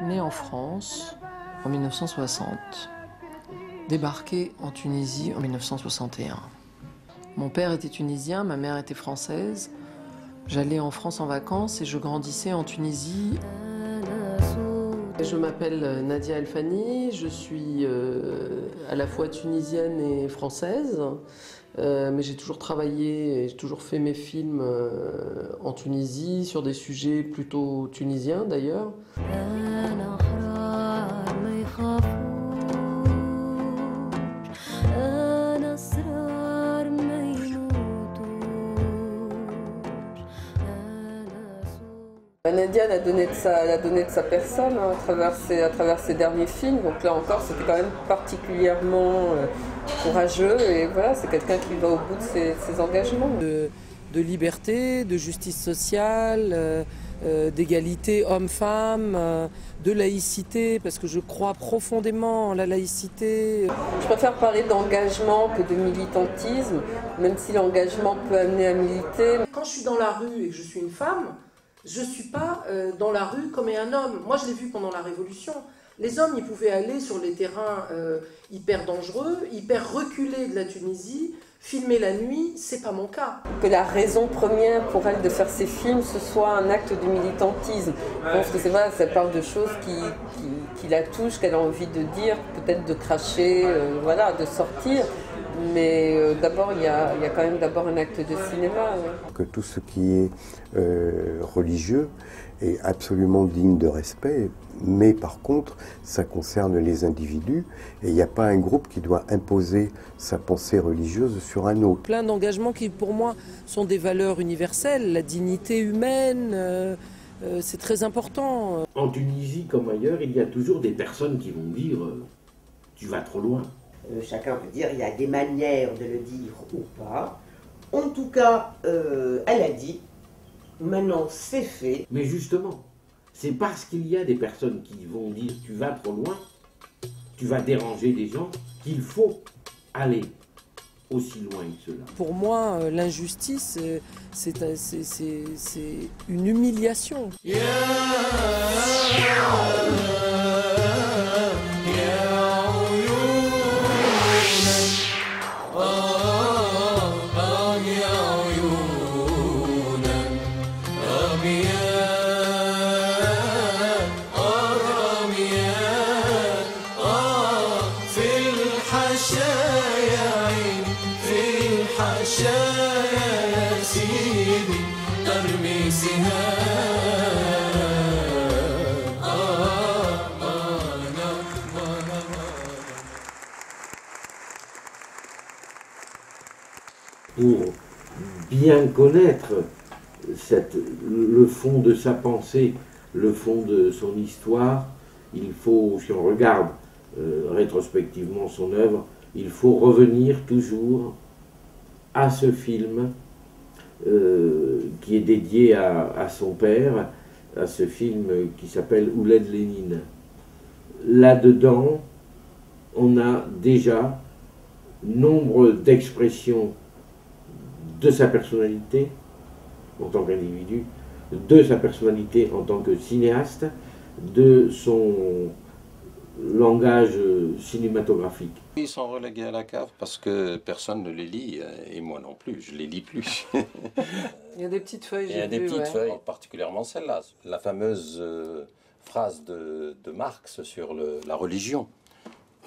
Né en France en 1960, débarqué en Tunisie en 1961. Mon père était tunisien, ma mère était française. J'allais en France en vacances et je grandissais en Tunisie. Je m'appelle Nadia El Fani, je suis à la fois tunisienne et française, mais j'ai toujours travaillé et j'ai toujours fait mes films en Tunisie, sur des sujets plutôt tunisiens d'ailleurs. Nadia, elle a donné de sa personne hein, à travers ses derniers films. Donc là encore, c'était quand même particulièrement courageux. Et voilà, c'est quelqu'un qui va au bout de ses engagements. De liberté, de justice sociale, d'égalité homme-femme, de laïcité, parce que je crois profondément en la laïcité. Je préfère parler d'engagement que de militantisme, même si l'engagement peut amener à militer. Quand je suis dans la rue et que je suis une femme, je ne suis pas dans la rue comme est un homme. Moi, je l'ai vu pendant la Révolution. Les hommes, ils pouvaient aller sur les terrains hyper dangereux, hyper reculés de la Tunisie, filmer la nuit, c'est pas mon cas. Que la raison première pour elle de faire ces films, ce soit un acte de militantisme. Je pense que c'est vrai, ça parle de choses qui la touchent, qu'elle a envie de dire, peut-être de cracher, voilà, de sortir. Mais d'abord, il y a quand même d'abord un acte de cinéma. Ouais. Que tout ce qui est religieux est absolument digne de respect, mais par contre, ça concerne les individus et il n'y a pas un groupe qui doit imposer sa pensée religieuse sur un autre. Plein d'engagements qui, pour moi, sont des valeurs universelles, la dignité humaine, c'est très important. En Tunisie comme ailleurs, il y a toujours des personnes qui vont dire « tu vas trop loin ». Chacun peut dire, il y a des manières de le dire ou pas. En tout cas, elle a dit, maintenant c'est fait. Mais justement, c'est parce qu'il y a des personnes qui vont dire tu vas trop loin, tu vas déranger les gens, qu'il faut aller aussi loin que cela. Pour moi, l'injustice, c'est une humiliation. Pour bien connaître le fond de sa pensée, le fond de son histoire, il faut, si on regarde rétrospectivement son œuvre, il faut revenir toujours à ce film qui est dédié à son père, à ce film qui s'appelle Ouled Lénine. Là-dedans, on a déjà nombre d'expressions de sa personnalité en tant qu'individu, de sa personnalité en tant que cinéaste, de son langage cinématographique. Ils sont relégués à la cave parce que personne ne les lit, et moi non plus, je les lis plus. Il y a des petites feuilles, Il y a des petites feuilles, particulièrement celle-là, la fameuse phrase de Marx sur la religion.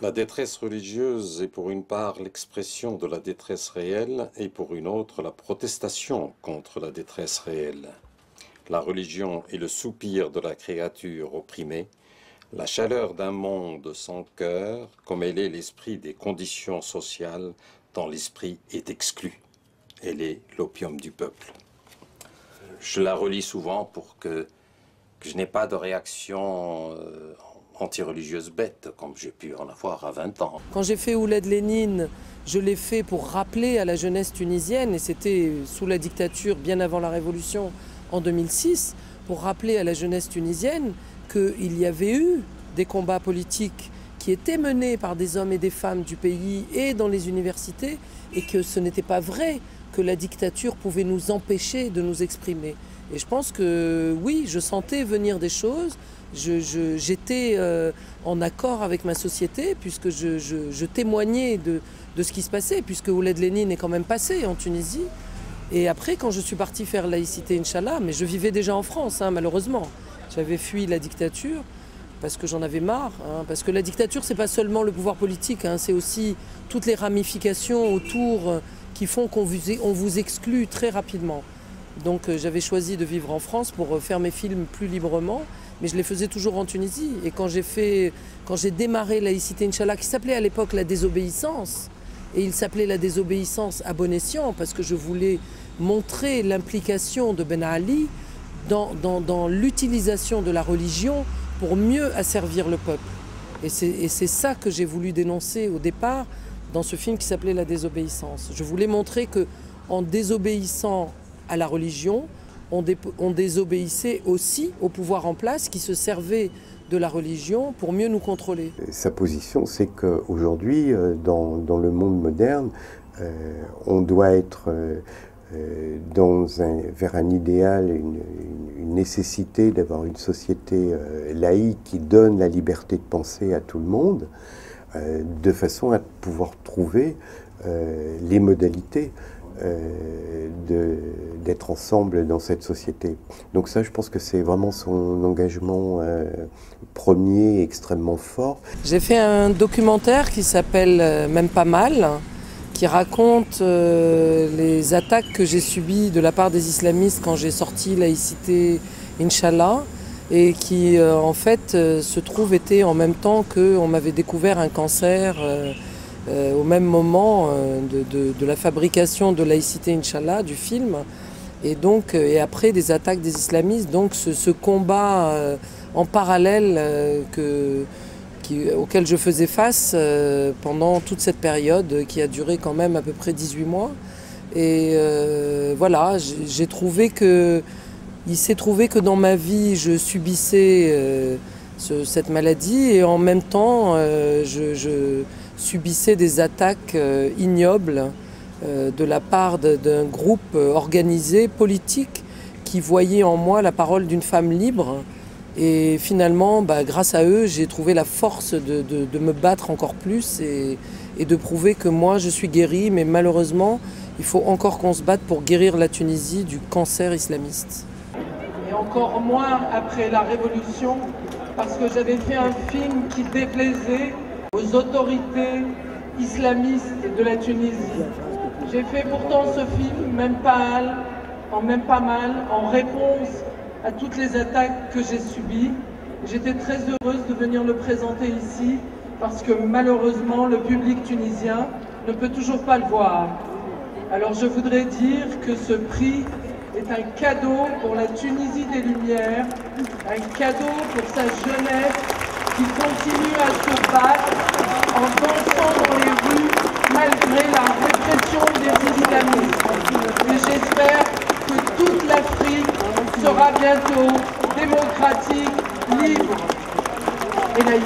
La détresse religieuse est pour une part l'expression de la détresse réelle et pour une autre la protestation contre la détresse réelle. La religion est le soupir de la créature opprimée, la chaleur d'un monde sans cœur, comme elle est l'esprit des conditions sociales dont l'esprit est exclu. Elle est l'opium du peuple. Je la relis souvent pour que je n'ai pas de réaction anti-religieuse bête, comme j'ai pu en avoir à 20 ans. Quand j'ai fait Ouled Lénine, je l'ai fait pour rappeler à la jeunesse tunisienne, et c'était sous la dictature, bien avant la Révolution, en 2006, pour rappeler à la jeunesse tunisienne qu'il y avait eu des combats politiques qui étaient menés par des hommes et des femmes du pays et dans les universités, et que ce n'était pas vrai que la dictature pouvait nous empêcher de nous exprimer. Et je pense que oui, je sentais venir des choses j'étais en accord avec ma société, puisque je témoignais de ce qui se passait, puisque Ouled Lénine est quand même passé en Tunisie. Et après, quand je suis partie faire laïcité, Inch'Allah, mais je vivais déjà en France, hein, malheureusement. J'avais fui la dictature parce que j'en avais marre. Hein, parce que la dictature, c'est pas seulement le pouvoir politique, hein, c'est aussi toutes les ramifications autour qui font qu'on vous exclut très rapidement. Donc j'avais choisi de vivre en France pour faire mes films plus librement, mais je les faisais toujours en Tunisie. Et quand j'ai démarré laïcité, Inch'Allah, qui s'appelait à l'époque La Désobéissance, et il s'appelait La Désobéissance à bon escient, parce que je voulais montrer l'implication de Ben Ali dans l'utilisation de la religion pour mieux asservir le peuple. Et c'est ça que j'ai voulu dénoncer au départ dans ce film qui s'appelait La Désobéissance. Je voulais montrer qu'en désobéissant à la religion, on désobéissait aussi au pouvoir en place qui se servait de la religion pour mieux nous contrôler. Sa position, c'est qu'aujourd'hui, dans le monde moderne, on doit être vers un idéal, une nécessité d'avoir une société laïque qui donne la liberté de penser à tout le monde, de façon à pouvoir trouver les modalités d'être ensemble dans cette société. Donc ça, je pense que c'est vraiment son engagement premier, extrêmement fort. J'ai fait un documentaire qui s'appelle Même pas mal, qui raconte les attaques que j'ai subies de la part des islamistes quand j'ai sorti Laïcité Inch'Allah, et qui en fait se trouve était en même temps qu'on m'avait découvert un cancer au même moment de la fabrication de Laïcité Inch'Allah, du film, et donc et après des attaques des islamistes, donc ce combat en parallèle auquel je faisais face pendant toute cette période qui a duré quand même à peu près 18 mois. Et voilà, il s'est trouvé que dans ma vie, je subissais cette maladie, et en même temps, je subissais des attaques ignobles de la part d'un groupe organisé, politique, qui voyait en moi la parole d'une femme libre. Et finalement, grâce à eux, j'ai trouvé la force de me battre encore plus et de prouver que moi, je suis guérie, mais malheureusement, il faut encore qu'on se batte pour guérir la Tunisie du cancer islamiste. Et encore moins après la Révolution, parce que j'avais fait un film qui déplaisait aux autorités islamistes de la Tunisie. J'ai fait pourtant ce film, même pas mal, en réponse à toutes les attaques que j'ai subies. J'étais très heureuse de venir le présenter ici, parce que malheureusement, le public tunisien ne peut toujours pas le voir. Alors je voudrais dire que ce prix est un cadeau pour la Tunisie des Lumières, un cadeau pour sa jeunesse qui continue à se battre en dansant dans les rues malgré la répression des islamistes. Et j'espère que toute l'Afrique sera bientôt démocratique, libre et laïque.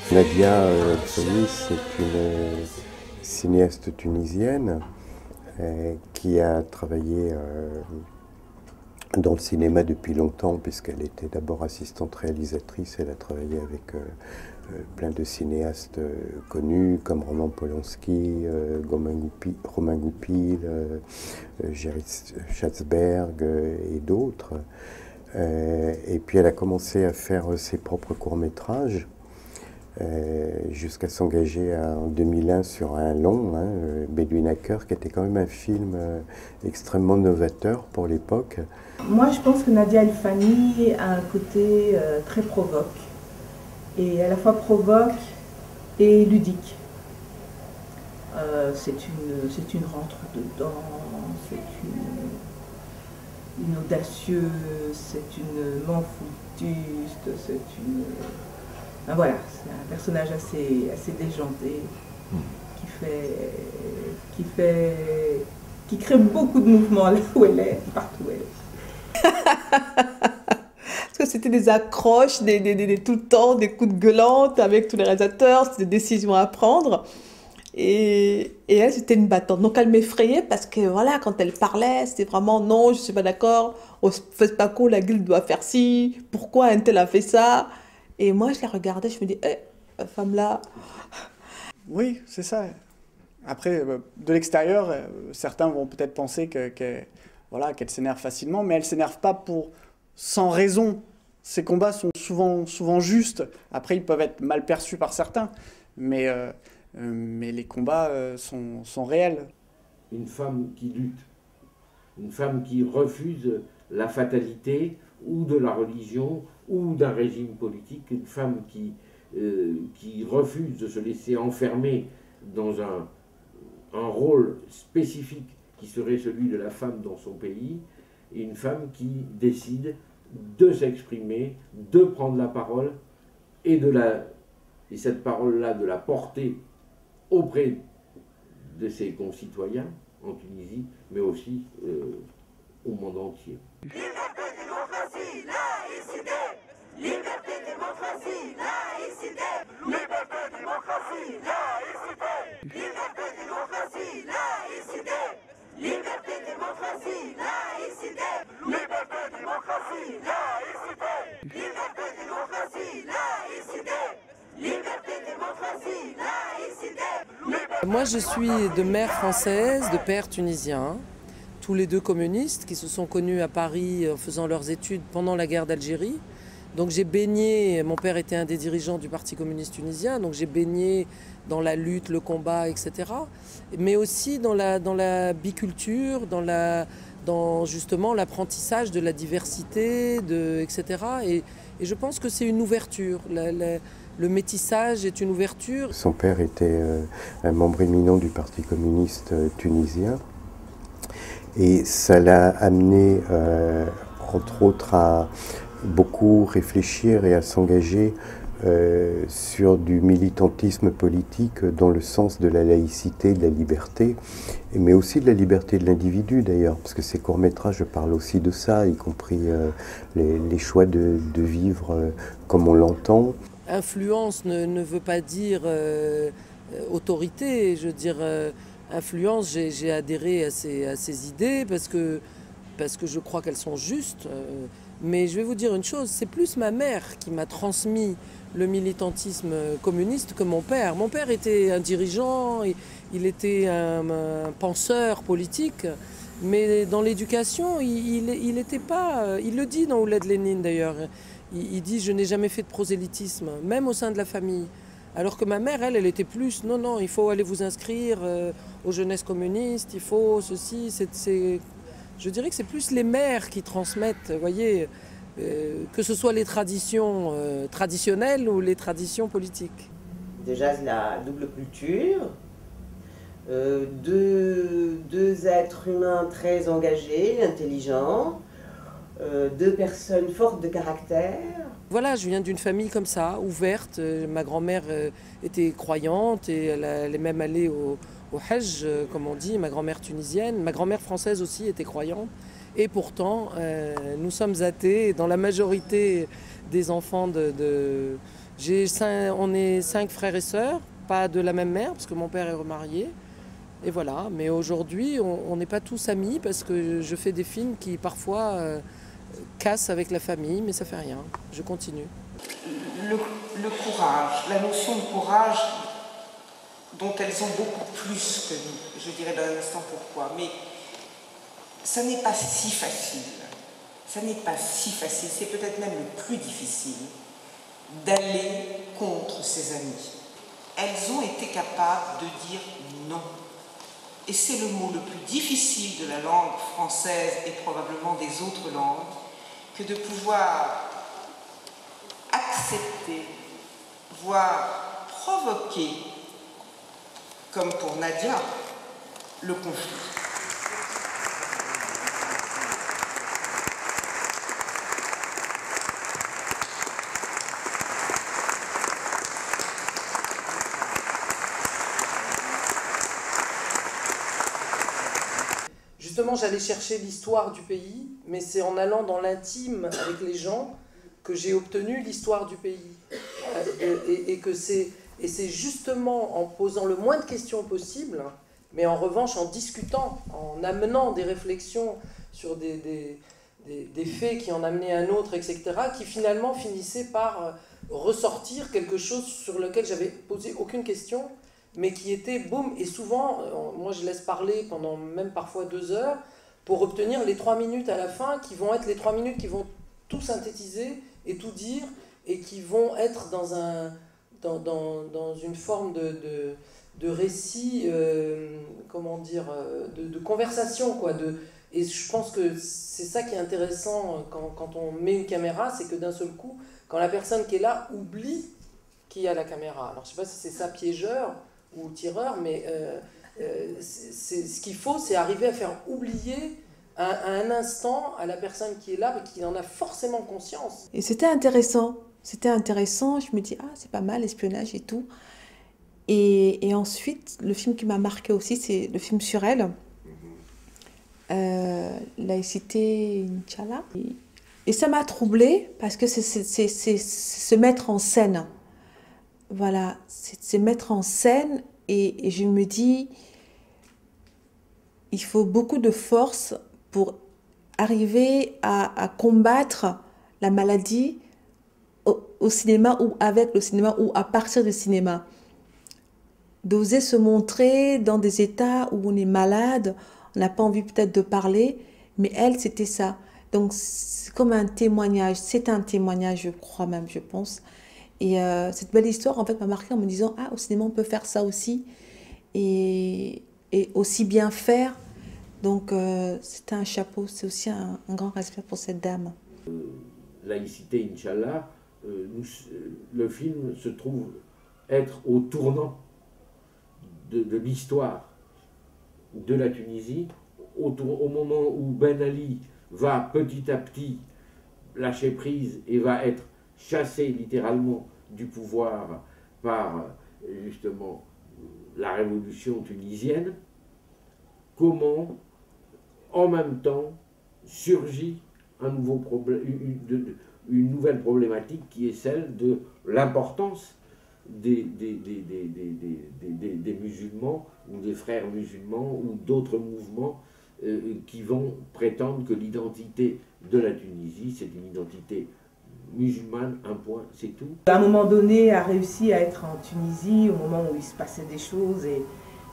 Nadia El-Khelaifi, c'est une cinéaste tunisienne qui a travaillé dans le cinéma depuis longtemps, puisqu'elle était d'abord assistante réalisatrice. Elle a travaillé avec plein de cinéastes connus comme Roman Polanski, Romain Goupil, Jerry Schatzberg et d'autres. Et puis elle a commencé à faire ses propres courts-métrages, jusqu'à s'engager en 2001 sur un long, Bedouin Hacker, qui était quand même un film extrêmement novateur pour l'époque. Moi, je pense que Nadia El-Fani a un côté très provoque, et à la fois provoque et ludique. C'est une rentre-dedans, c'est une audacieuse, c'est une manfoutuste, c'est une... Ben voilà, c'est un personnage assez déjanté qui crée beaucoup de mouvements là où elle est, partout où elle est. Parce que c'était des accroches, tout le temps, des coups de gueulante avec tous les réalisateurs, c'était des décisions à prendre. Et elle, c'était une battante. Donc elle m'effrayait parce que voilà, quand elle parlait, c'était vraiment non, je ne suis pas d'accord, on ne fait pas quoi, la guilde doit faire ci, pourquoi un tel a fait ça. Et moi, je la regardais, je me dis, la femme là. Oui, c'est ça. Après, de l'extérieur, certains vont peut-être penser qu'elle s'énerve facilement, mais elle ne s'énerve pas sans raison. Ces combats sont souvent justes. Après, ils peuvent être mal perçus par certains, mais les combats sont réels. Une femme qui lutte, une femme qui refuse la fatalité ou de la religion ou d'un régime politique, une femme qui refuse de se laisser enfermer dans un rôle spécifique qui serait celui de la femme dans son pays, et une femme qui décide de s'exprimer, de prendre la parole et cette parole-là de la porter auprès de ses concitoyens en Tunisie, mais aussi au monde entier. Liberté, démocratie, laïcité. Liberté, démocratie, laïcité. Liberté, démocratie, laïcité. Liberté, démocratie, laïcité. Liberté, démocratie, laïcité. Liberté, démocratie, laïcité. Liberté, démocratie, laïcité. Liberté, démocratie, laïcité. Moi, je suis de mère française, de père tunisien. Tous les deux communistes qui se sont connus à Paris en faisant leurs études pendant la guerre d'Algérie. Donc j'ai baigné, mon père était un des dirigeants du Parti communiste tunisien, donc j'ai baigné dans la lutte, le combat, etc. Mais aussi dans la biculture, dans justement l'apprentissage de la diversité, etc. Et je pense que c'est une ouverture. Le métissage est une ouverture. Son père était un membre éminent du Parti communiste tunisien. Et ça l'a amené, entre autres, à beaucoup réfléchir et à s'engager sur du militantisme politique dans le sens de la laïcité, de la liberté, mais aussi de la liberté de l'individu d'ailleurs, parce que ces courts-métrages parlent aussi de ça, y compris les choix de vivre comme on l'entend. Influence ne veut pas dire autorité, je veux dire... Influence, j'ai adhéré à ces idées parce que je crois qu'elles sont justes. Mais je vais vous dire une chose, c'est plus ma mère qui m'a transmis le militantisme communiste que mon père. Mon père était un dirigeant, il était un penseur politique, mais dans l'éducation, il n'était pas... Il le dit dans Ouled Lénine d'ailleurs. Il dit « je n'ai jamais fait de prosélytisme, même au sein de la famille ». Alors que ma mère, elle était plus, non, il faut aller vous inscrire aux jeunesses communistes, il faut ceci, je dirais que c'est plus les mères qui transmettent, vous voyez, que ce soit les traditions traditionnelles ou les traditions politiques. Déjà, la double culture, deux êtres humains très engagés, intelligents, deux personnes fortes de caractère. Voilà, je viens d'une famille comme ça, ouverte. Ma grand-mère était croyante et elle est même allée au Hajj, comme on dit, ma grand-mère tunisienne. Ma grand-mère française aussi était croyante. Et pourtant, nous sommes athées. Dans la majorité des enfants on est 5 frères et sœurs, pas de la même mère, parce que mon père est remarié. Et voilà, mais aujourd'hui, on n'est pas tous amis parce que je fais des films qui parfois... casse avec la famille, mais ça fait rien. Je continue. Le courage, la notion de courage dont elles ont beaucoup plus que nous. Je dirais dans un instant pourquoi. Mais ça n'est pas si facile. Ça n'est pas si facile. C'est peut-être même le plus difficile d'aller contre ses amis. Elles ont été capables de dire non. Et c'est le mot le plus difficile de la langue française et probablement des autres langues, que de pouvoir accepter, voire provoquer, comme pour Nadia, le conflit. Justement, j'allais chercher l'histoire du pays, mais c'est en allant dans l'intime avec les gens que j'ai obtenu l'histoire du pays. Et c'est justement en posant le moins de questions possible, mais en revanche en discutant, en amenant des réflexions sur des faits qui en amenaient un autre, etc., qui finalement finissaient par ressortir quelque chose sur lequel j'avais posé aucune question, mais qui était boum. Et souvent, moi je laisse parler pendant même parfois 2 heures pour obtenir les 3 minutes à la fin, qui vont être les 3 minutes qui vont tout synthétiser et tout dire, et qui vont être dans une forme de récit, comment dire, de conversation, quoi. Et je pense que c'est ça qui est intéressant quand on met une caméra, c'est que d'un seul coup, quand la personne qui est là oublie qu'il y a la caméra. Alors je ne sais pas si c'est ça piégeur ou tireur, mais ce qu'il faut, c'est arriver à faire oublier à un instant à la personne qui est là, mais qui en a forcément conscience. Et c'était intéressant. C'était intéressant. Je me dis, ah, c'est pas mal, l'espionnage et tout. Et ensuite, le film qui m'a marqué aussi, c'est le film sur elle. Laïcité, Inch'Allah. Et ça m'a troublée parce que c'est se mettre en scène. Voilà, c'est se mettre en scène et je me dis, il faut beaucoup de force pour arriver à combattre la maladie au cinéma ou avec le cinéma ou à partir du cinéma. D'oser se montrer dans des états où on est malade, on n'a pas envie peut-être de parler, mais elle, c'était ça. Donc, c'est comme un témoignage, c'est un témoignage, je crois même, je pense. Et cette belle histoire, en fait, m'a marqué en me disant, ah, au cinéma, on peut faire ça aussi, et aussi bien faire. Donc, c'était un chapeau, c'est aussi un grand respect pour cette dame. Laïcité, Inch'Allah, le film se trouve être au tournant de l'histoire de la Tunisie, au moment où Ben Ali va petit à petit lâcher prise et va être chassé littéralement du pouvoir par justement la révolution tunisienne, comment en même temps surgit un nouveau problème, une nouvelle problématique qui est celle de l'importance des musulmans ou des frères musulmans ou d'autres mouvements qui vont prétendre que l'identité de la Tunisie, c'est une identité musulmane, un point, c'est tout. À un moment donné, a réussi à être en Tunisie, au moment où il se passait des choses, et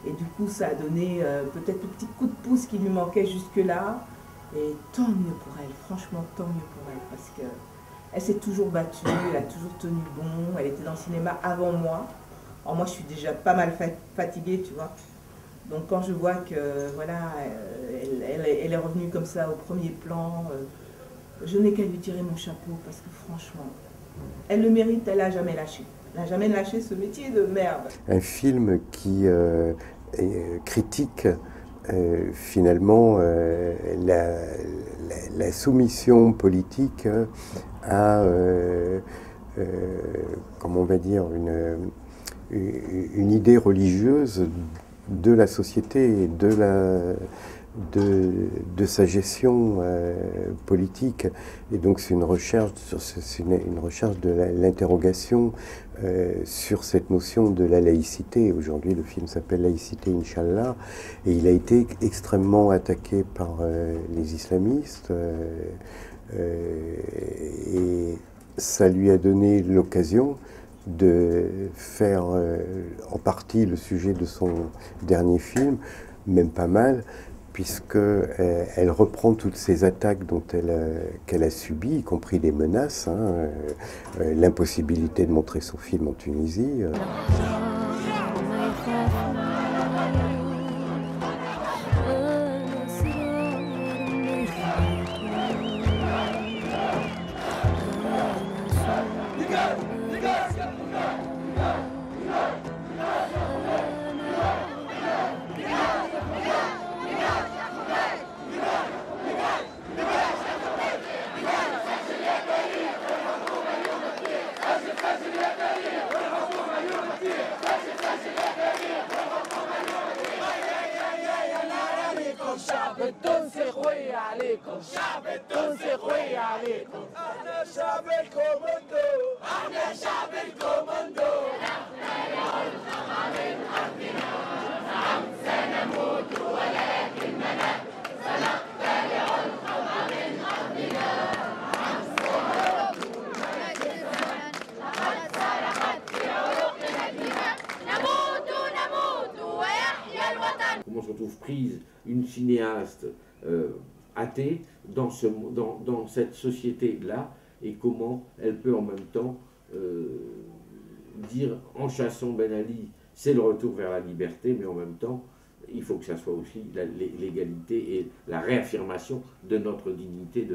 du coup, ça a donné peut-être le petit coup de pouce qui lui manquait jusque-là. Et tant mieux pour elle, franchement, tant mieux pour elle, parce qu'elle s'est toujours battue, elle a toujours tenu bon, elle était dans le cinéma avant moi. Alors moi, je suis déjà pas mal fatiguée, tu vois. Donc quand je vois que, voilà, elle est revenue comme ça au premier plan, je n'ai qu'à lui tirer mon chapeau, parce que franchement, elle le mérite, elle n'a jamais lâché. Elle n'a jamais lâché ce métier de merde. Un film qui critique finalement la soumission politique à, comment on va dire, une idée religieuse de la société et de sa gestion politique. Et donc c'est une recherche de l'interrogation sur cette notion de la laïcité. Aujourd'hui, le film s'appelle Laïcité, Inch'Allah, et il a été extrêmement attaqué par les islamistes, et ça lui a donné l'occasion de faire en partie le sujet de son dernier film, même pas mal, puisqu'elle reprend toutes ces attaques qu'elle a subies, y compris des menaces, l'impossibilité de montrer son film en Tunisie. خوي عليكم الشعب التونسي خوي عليكم احنا شعب الكوماندو احنا شعب الكوماندو نحن الخطأ من أرضنا نعم سنموت ولكن منا سنقتلع الخطأ من أرضنا نعم سنموت ولكن منا لقد سرقت في عروقنا الدماء نموت نموت ويحيى الوطن. Comment se retrouve prise une cinéaste athée dans cette société-là et comment elle peut en même temps dire en chassant Ben Ali, c'est le retour vers la liberté, mais en même temps, il faut que ça soit aussi l'égalité et la réaffirmation de notre dignité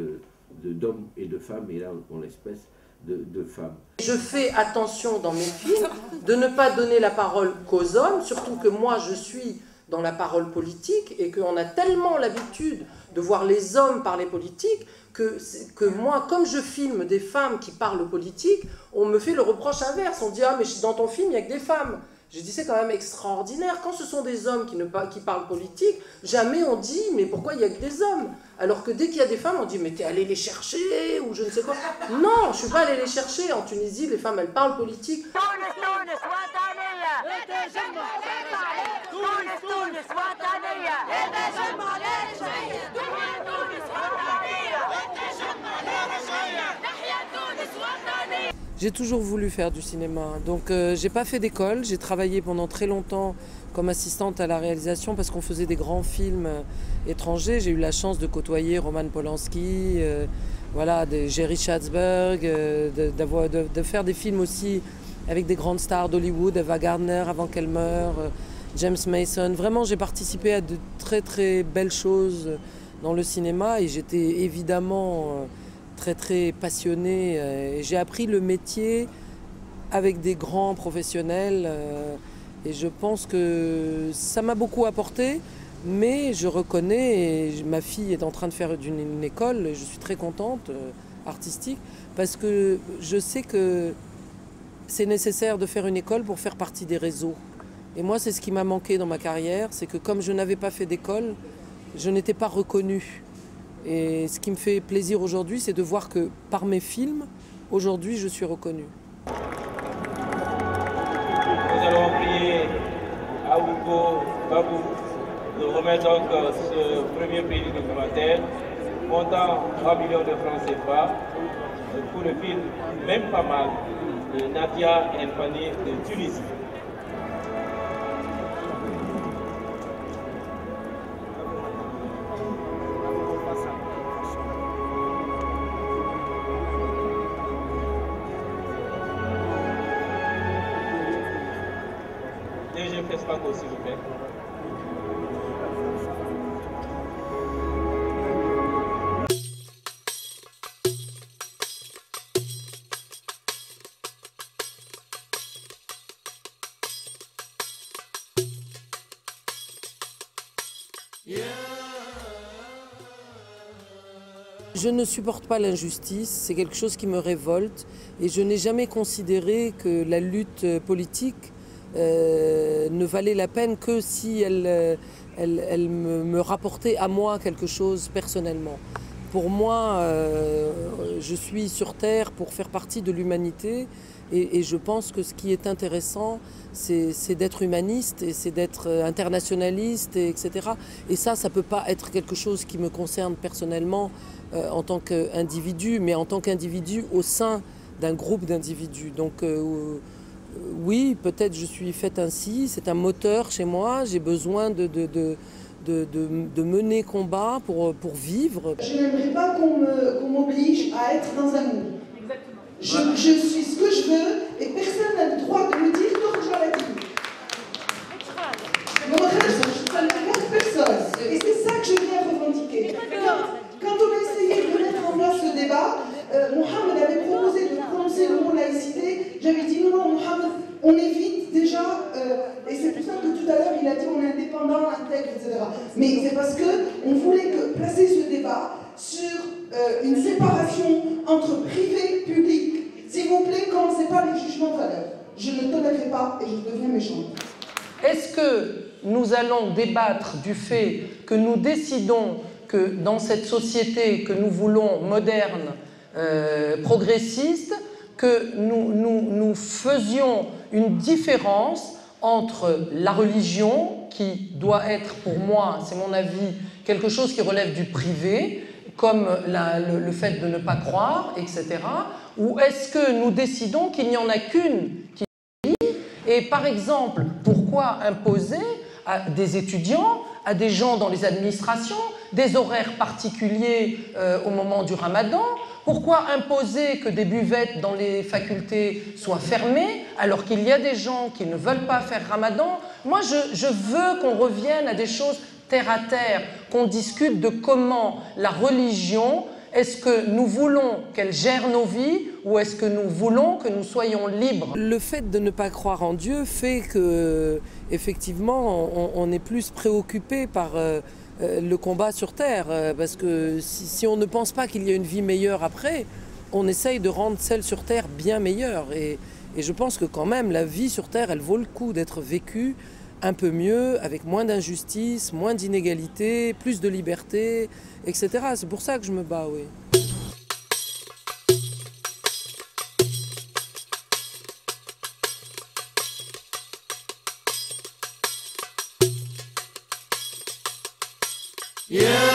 d'homme et de femme, et là, en l'espèce, de femmes. Je fais attention dans mes films de ne pas donner la parole qu'aux hommes, surtout que moi je suis dans la parole politique et qu'on a tellement l'habitude de voir les hommes parler politique que moi, comme je filme des femmes qui parlent politique, on me fait le reproche inverse. On dit « Ah, mais dans ton film, il n'y a que des femmes ». J'ai dit, c'est quand même extraordinaire. Quand ce sont des hommes qui parlent politique, jamais on dit, mais pourquoi il n'y a que des hommes? Alors que dès qu'il y a des femmes, on dit, mais t'es allé les chercher, ou je ne sais quoi. Non, je ne suis pas allé les chercher. En Tunisie, les femmes, elles parlent politique. J'ai toujours voulu faire du cinéma, donc j'ai pas fait d'école, j'ai travaillé pendant très longtemps comme assistante à la réalisation parce qu'on faisait des grands films étrangers. J'ai eu la chance de côtoyer Roman Polanski, voilà, Jerry Schatzberg, de faire des films aussi avec des grandes stars d'Hollywood, Ava Gardner avant qu'elle meure, James Mason. Vraiment, j'ai participé à de très très belles choses dans le cinéma et j'étais évidemment très passionnée. J'ai appris le métier avec des grands professionnels et je pense que ça m'a beaucoup apporté, mais je reconnais, et ma fille est en train de faire une école, et je suis très contente, artistique, parce que je sais que c'est nécessaire de faire une école pour faire partie des réseaux. Et moi, c'est ce qui m'a manqué dans ma carrière, c'est que comme je n'avais pas fait d'école, je n'étais pas reconnue. Et ce qui me fait plaisir aujourd'hui, c'est de voir que par mes films, aujourd'hui, je suis reconnue. Nous allons prier Abouko Babou de remettre donc ce premier prix du documentaire, montant 3 millions de francs CFA pour le film Même pas mal de Nadia Elfani de Tunisie. S'il vous plaît. Je ne supporte pas l'injustice, c'est quelque chose qui me révolte et je n'ai jamais considéré que la lutte politique ne valait la peine que si elle me rapportait à moi quelque chose personnellement. Pour moi, je suis sur Terre pour faire partie de l'humanité et je pense que ce qui est intéressant, c'est d'être humaniste et c'est d'être internationaliste, etc. Et ça ne peut pas être quelque chose qui me concerne personnellement en tant qu'individu, mais en tant qu'individu au sein d'un groupe d'individus. Donc, oui, peut-être je suis faite ainsi, c'est un moteur chez moi, j'ai besoin de mener combat pour vivre. Je n'aimerais pas qu'on m'oblige à être dans un moule. Je suis ce que je veux et personne n'a le droit de me dire que je dois être. Je ne regarde personne. Et c'est ça que je viens revendiquer. Quand on a essayé de mettre en place ce débat, Mohamed avait proposé de prononcer le mot laïcité. J'avais dit non, Mohamed, on évite déjà, et c'est pour ça que tout à l'heure il a dit on est indépendant, intègre, etc. Mais c'est parce qu'on voulait placer ce débat sur une séparation entre privé et public. S'il vous plaît, commencez pas les jugements de valeur. Je ne tolérerai pas et je deviens méchante. Est-ce que nous allons débattre du fait que nous décidons que dans cette société que nous voulons moderne, progressiste, que nous faisions une différence entre la religion, qui doit être pour moi, c'est mon avis, quelque chose qui relève du privé, comme le fait de ne pas croire, etc. Ou est-ce que nous décidons qu'il n'y en a qu'une qui vit? Et par exemple, pourquoi imposer à des étudiants, à des gens dans les administrations, des horaires particuliers au moment du ramadan? Pourquoi imposer que des buvettes dans les facultés soient fermées alors qu'il y a des gens qui ne veulent pas faire ramadan? Moi, je veux qu'on revienne à des choses terre à terre, qu'on discute de comment la religion, est-ce que nous voulons qu'elle gère nos vies ou est-ce que nous voulons que nous soyons libres? Le fait de ne pas croire en Dieu fait que, effectivement, on est plus préoccupé par le combat sur Terre, parce que si on ne pense pas qu'il y a une vie meilleure après, on essaye de rendre celle sur Terre bien meilleure. Et je pense que quand même, la vie sur Terre, elle vaut le coup d'être vécue un peu mieux, avec moins d'injustice, moins d'inégalité, plus de liberté, etc. C'est pour ça que je me bats, oui. Yeah.